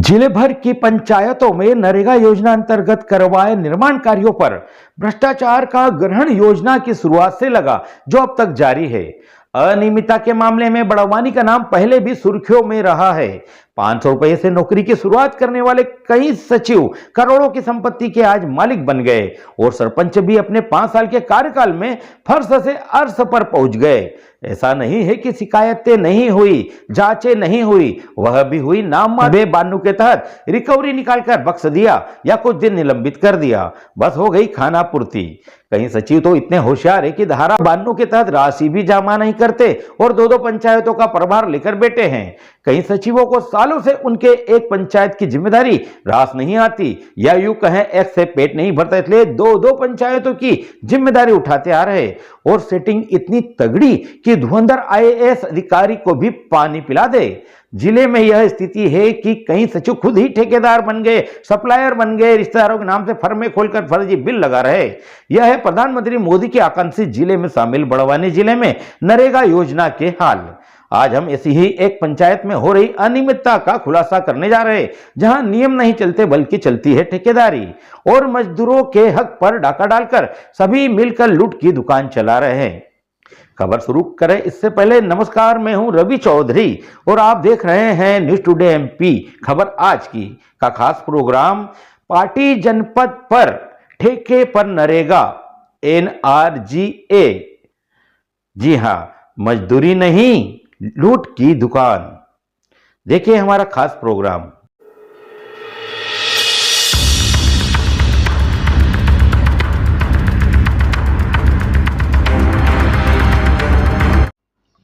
जिले भर की पंचायतों में नरेगा योजना अंतर्गत करवाए निर्माण कार्यों पर भ्रष्टाचार का ग्रहण योजना की शुरुआत से लगा, जो अब तक जारी है। अनियमितता के मामले में बड़वानी का नाम पहले भी सुर्खियों में रहा है। 500 रुपए से नौकरी की शुरुआत करने वाले कई सचिव करोड़ों की संपत्ति के आज मालिक बन गए और सरपंच भी अपने 5 साल के कार्यकाल में फर्श से अर्श पर पहुंच गए। ऐसा नहीं है कि शिकायतें नहीं हुई, जांचें नहीं हुई, वह भी हुई। नाम बानू के तहत रिकवरी निकालकर बख्श दिया या कुछ दिन निलंबित कर दिया, बस हो गई खाना पूर्ति। कई सचिव तो इतने होशियार है कि धारा 92 के तहत राशि भी जमा नहीं करते और दो पंचायतों का प्रभार लेकर बैठे हैं। कई सचिवों को सालों से उनके एक पंचायत की जिम्मेदारी रास नहीं आती, या यूं कहें एक से पेट नहीं भरता, इसलिए दो पंचायतों की जिम्मेदारी उठाते आ रहे। और सेटिंग इतनी तगड़ी कि धुरंधर IAS अधिकारी को भी पानी पिला दे। जिले में यह स्थिति है कि कई सचिव खुद ही ठेकेदार बन गए, सप्लायर बन गए, रिश्तेदारों के नाम से फर्में खोलकर फर्जी बिल लगा रहे। यह है प्रधानमंत्री मोदी के आकांक्षी जिले में शामिल बड़वानी जिले में नरेगा योजना के हाल। आज हम ऐसी ही एक पंचायत में हो रही अनियमितता का खुलासा करने जा रहे हैं, जहां नियम नहीं चलते बल्कि चलती है ठेकेदारी और मजदूरों के हक पर डाका डालकर सभी मिलकर लूट की दुकान चला रहे हैं। खबर शुरू करें इससे पहले नमस्कार, मैं हूं रवि चौधरी और आप देख रहे हैं न्यूज टुडे MP खबर आज की का खास प्रोग्राम। पार्टी जनपद पर ठेके पर नरेगा NRGA, जी हां, मजदूरी नहीं लूट की दुकान। देखिए हमारा खास प्रोग्राम।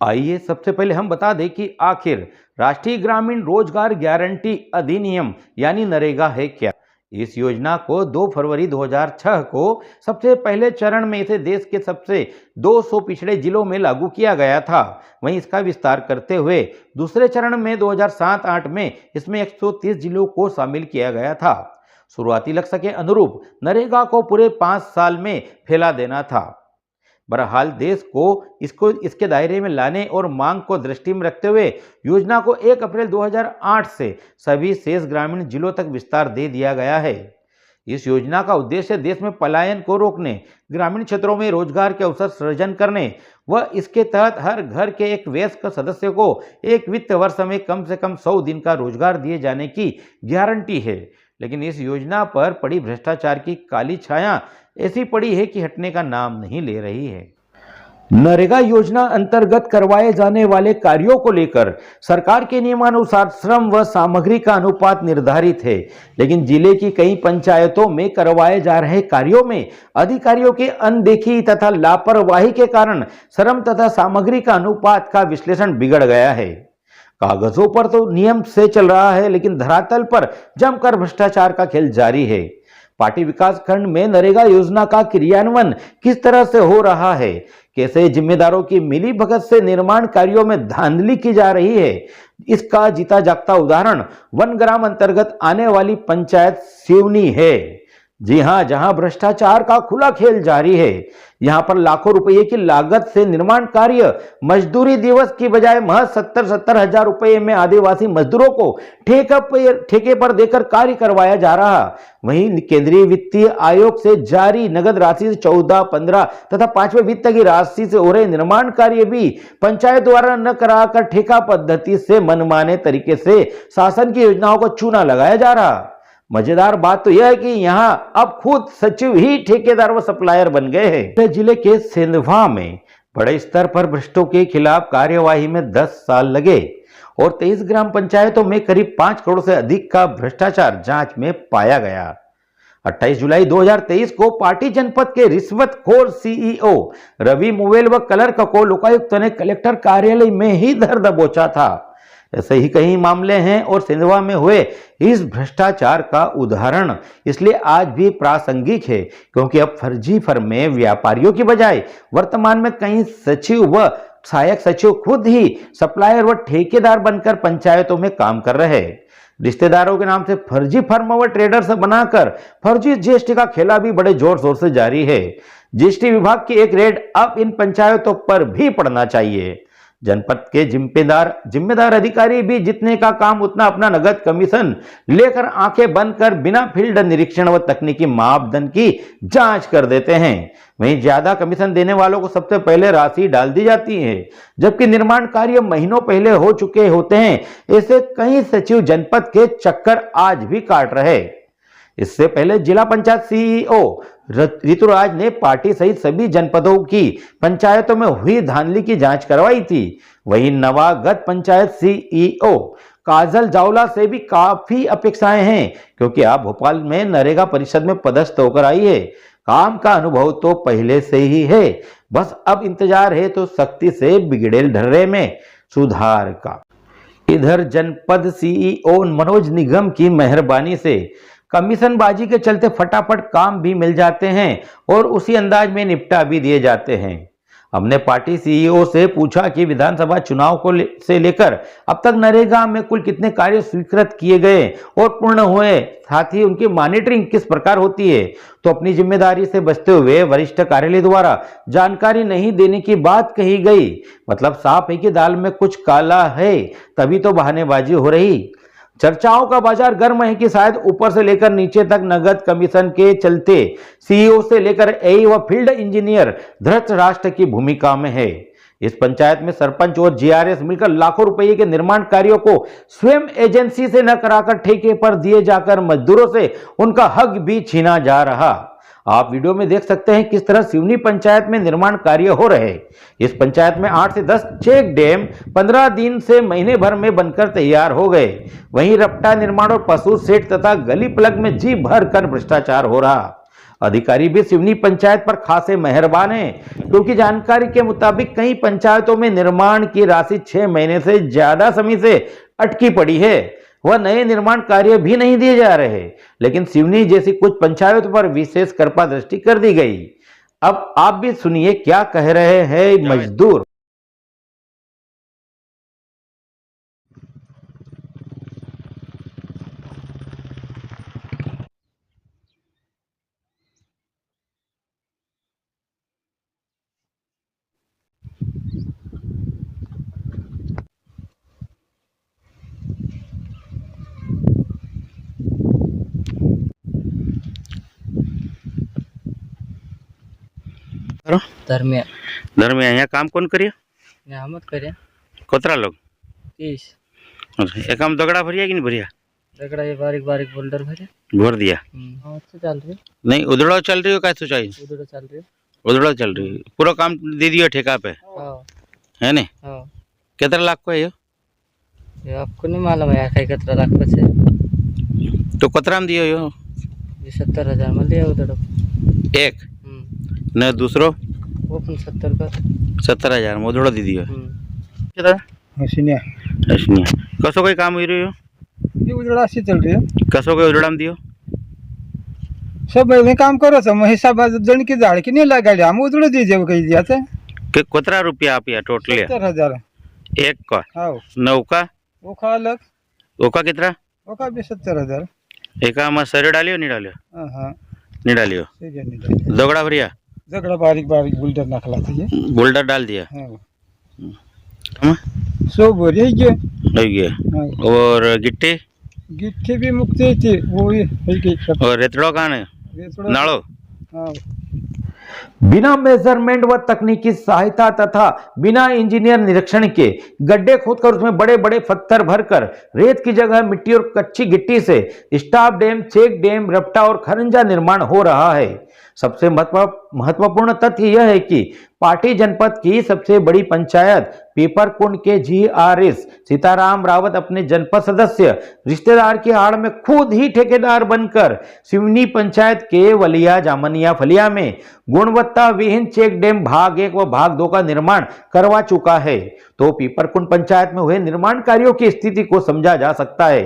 आइए सबसे पहले हम बता दें कि आखिर राष्ट्रीय ग्रामीण रोजगार गारंटी अधिनियम यानी नरेगा है क्या। इस योजना को 2 फरवरी 2006 को सबसे पहले चरण में इसे देश के सबसे 200 पिछड़े जिलों में लागू किया गया था। वहीं इसका विस्तार करते हुए दूसरे चरण में 2007-08 में इसमें 130 जिलों को शामिल किया गया था। शुरुआती लक्ष्य के अनुरूप नरेगा को पूरे 5 साल में फैला देना था। बहरहाल देश को इसके दायरे में लाने और मांग को दृष्टि में रखते हुए योजना को 1 अप्रैल 2008 से सभी शेष ग्रामीण जिलों तक विस्तार दे दिया गया है। इस योजना का उद्देश्य देश में पलायन को रोकने, ग्रामीण क्षेत्रों में रोजगार के अवसर सृजन करने व इसके तहत हर घर के एक वयस्क सदस्य को एक वित्त वर्ष में कम से कम 100 दिन का रोजगार दिए जाने की गारंटी है। लेकिन इस योजना पर पड़ी भ्रष्टाचार की काली छाया ऐसी पड़ी है कि हटने का नाम नहीं ले रही है। नरेगा योजना अंतर्गत करवाए जाने वाले कार्यों को लेकर सरकार के नियमानुसार श्रम व सामग्री का अनुपात निर्धारित है, लेकिन जिले की कई पंचायतों में करवाए जा रहे कार्यों में अधिकारियों की अनदेखी तथा लापरवाही के कारण श्रम तथा सामग्री का अनुपात का विश्लेषण बिगड़ गया है। कागजों पर तो नियम से चल रहा है, लेकिन धरातल पर जमकर भ्रष्टाचार का खेल जारी है। पार्टी विकास खंड में नरेगा योजना का क्रियान्वयन किस तरह से हो रहा है, कैसे जिम्मेदारों की मिली भगत से निर्माण कार्यों में धांधली की जा रही है, इसका जीता जागता उदाहरण वनग्राम अंतर्गत आने वाली पंचायत सिवनी है। जी हां, जहां भ्रष्टाचार का खुला खेल जारी है। यहां पर लाखों रुपए की लागत से निर्माण कार्य मजदूरी दिवस की बजाय महज 70 हजार रुपए में आदिवासी मजदूरों को ठेके पर देकर कार्य करवाया जा रहा। वहीं केंद्रीय वित्तीय आयोग से जारी नगद राशि से 14, 15 तथा 5वें वित्त की राशि से हो रहे निर्माण कार्य भी पंचायत द्वारा न कराकर ठेका पद्धति से मनमाने तरीके से शासन की योजनाओं को चूना लगाया जा रहा। मजेदार बात तो यह है कि यहां अब खुद सचिव ही ठेकेदार व सप्लायर बन गए हैं। जिले के सेंधवा में बड़े स्तर पर भ्रष्टों के खिलाफ कार्यवाही में 10 साल लगे और 23 ग्राम पंचायतों में करीब 5 करोड़ से अधिक का भ्रष्टाचार जांच में पाया गया। 28 जुलाई 2023 को पार्टी जनपद के रिश्वतखोर CEO रवि मुवेल व क्लर्क को लोकायुक्त ने कलेक्टर कार्यालय में ही धर दबोचा था। ऐसे ही कई मामले हैं और सिंधवा में हुए इस भ्रष्टाचार का उदाहरण इसलिए आज भी प्रासंगिक है क्योंकि अब फर्जी फर्में व्यापारियों की बजाय वर्तमान में कई सचिव व सहायक सचिव खुद ही सप्लायर व ठेकेदार बनकर पंचायतों में काम कर रहे हैं। रिश्तेदारों के नाम से फर्जी फर्म व ट्रेडर्स बनाकर फर्जी GST का खेला भी बड़े जोर शोर से जारी है। GST विभाग की एक रेड अब इन पंचायतों पर भी पड़ना चाहिए। जनपद के जिम्मेदार अधिकारी भी जितने का काम उतना अपना नगद कमीशन लेकर आंखें बंद कर बिना फील्ड निरीक्षण व तकनीकी मापदंड की जांच कर देते हैं। वहीं ज्यादा कमीशन देने वालों को सबसे पहले राशि डाल दी जाती है, जबकि निर्माण कार्य महीनों पहले हो चुके होते हैं। ऐसे कई सचिव जनपद के चक्कर आज भी काट रहे। इससे पहले जिला पंचायत सीईओ ऋतुराज ने पार्टी सहित सभी जनपदों की पंचायतों में हुई धांधली की जांच करवाई थी। वहीं नवागत पंचायत सीईओ काजल जावला से भी काफी अपेक्षाएं हैं, क्योंकि आप भोपाल में नरेगा परिषद में पदस्थ होकर आई है। काम का अनुभव तो पहले से ही है, बस अब इंतजार है तो सख्ती से बिगड़ेल ढर्रे में सुधार का। इधर जनपद सीईओ मनोज निगम की मेहरबानी से कमीशनबाजी के चलते फटाफट काम भी मिल जाते हैं और उसी अंदाज में निपटा भी दिए जाते हैं। हमने पार्टी सीईओ से पूछा कि विधानसभा चुनाव से लेकर अब तक नरेगा में कुल कितने कार्य स्वीकृत किए गए और पूर्ण हुए, साथ ही उनकी मॉनिटरिंग किस प्रकार होती है, तो अपनी जिम्मेदारी से बचते हुए वरिष्ठ कार्यालय द्वारा जानकारी नहीं देने की बात कही गई। मतलब साफ है कि दाल में कुछ काला है, तभी तो बहानेबाजी हो रही। चर्चाओं का बाजार गर्म है कि शायद ऊपर से लेकर नीचे तक नगद कमीशन के चलते सीईओ से लेकर एई व फील्ड इंजीनियर धृतराष्ट्र की भूमिका में है। इस पंचायत में सरपंच और जीआरएस मिलकर लाखों रुपए के निर्माण कार्यों को स्वयं एजेंसी से न कराकर ठेके पर दिए जाकर मजदूरों से उनका हक भी छीना जा रहा। आप वीडियो में देख सकते हैं किस तरह सिवनी पंचायत में निर्माण कार्य हो रहे। इस पंचायत में 8 से 10 चेक डैम 15 दिन से महीने भर में बनकर तैयार हो गए। वहीं रपटा निर्माण और पशु सेट तथा गली प्लग में जी भर कर भ्रष्टाचार हो रहा। अधिकारी भी सिवनी पंचायत पर खासे मेहरबान हैं, क्योंकि जानकारी के मुताबिक कई पंचायतों में निर्माण की राशि 6 महीने से ज्यादा समय से अटकी पड़ी है। वह नए निर्माण कार्य भी नहीं दिए जा रहे, लेकिन सिवनी जैसी कुछ पंचायतों पर विशेष कृपा दृष्टि कर दी गई। अब आप भी सुनिए क्या कह रहे हैं मजदूर। धर्मिया धर्मिया यहाँ काम कौन करिए? यहाँ मत करे। कोतरा लोग 30 एक काम दगड़ा भरिया कि नहीं भरिया? रगड़ा ये बारीक बारीक बोल्डर भरे भर दिया। हाँ अच्छा चल रही नहीं उधड़ा चल रही हो, कैसे चाहिए उधर चल रही उधड़ा चल रही पूरा काम दे दियो ठेका पे हाँ है नहीं? हाँ कितना लाख को है ये आपको नहीं मालूम है यार कई कतरा लाख से तो कोतरा में दियो यो? ये 70,000 में लिया उधर एक न दूसरो वो 70 का 70,000 में उधड़ा दे दियो। हसीनिया कसो कोई काम हो रही हो? ये उजड़ा से चल रही है। कसो कोई उधड़ा में दियो? सब में काम करो सब हिसाब जन की झाड़ की नहीं लगा हम उजड़ दीजिए वो कही दिया था कि कितना रुपया आप यहाँ टोटल 70,000 एक का? हाँ नौका ओखा अलग ओका कितना? ओखा भी 70,000 एक में सर डालियो नहीं डालियो? हाँ नहीं डालियो। ठीक है नहीं दगड़ा भरिया झगड़ा बारीक बारीक बुल्डर नखला था ये बोल्डर डाल दिया। हाँ सो बोरी है ये हो गया। हाँ। और गिट्टी गिट्टी भी मुक्ति थी वो ही है कि सब और रेतड़ो कहाँ है? नाड़ो हाँ बिना मेजरमेंट व तकनीकी सहायता तथा बिना इंजीनियर निरीक्षण के गड्ढे खोदकर उसमें बड़े बड़े पत्थर भरकर रेत की जगह मिट्टी और कच्ची गिट्टी से स्टाफ डैम, चेक डैम, रपटा और खरंजा निर्माण हो रहा है। सबसे महत्वपूर्ण तथ्य यह है कि पाटी जनपद की सबसे बड़ी पंचायत पीपरकुंड के जीआरएस सीताराम रावत अपने जनपद सदस्य रिश्तेदार की आड़ में खुद ही ठेकेदार बनकर सिवनी पंचायत के वलिया जामनिया फलिया में गुणवत्ता विहीन चेक डैम भाग 1 व भाग 2 का निर्माण करवा चुका है। तो पीपरकुंड पंचायत में हुए निर्माण कार्यों की स्थिति को समझा जा सकता है।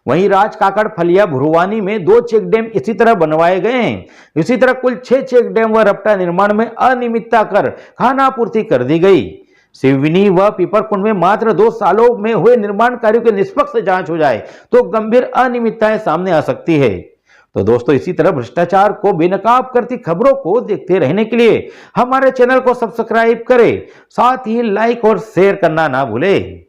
वहीं राजकाकड़ फलिया भुरवानी में 2 चेक डैम इसी तरह बनवाए गए हैं। इसी तरह कुल 6 चेक डैम व रपटा निर्माण में अनियमितता कर खानापूर्ति कर दी गई। सिवनी व पीपरकुंड में मात्र 2 सालों में हुए निर्माण कार्यों की निष्पक्ष जांच हो जाए तो गंभीर अनियमितताएं सामने आ सकती है। तो दोस्तों इसी तरह भ्रष्टाचार को बेनकाब करती खबरों को देखते रहने के लिए हमारे चैनल को सब्सक्राइब करें, साथ ही लाइक और शेयर करना ना भूलें।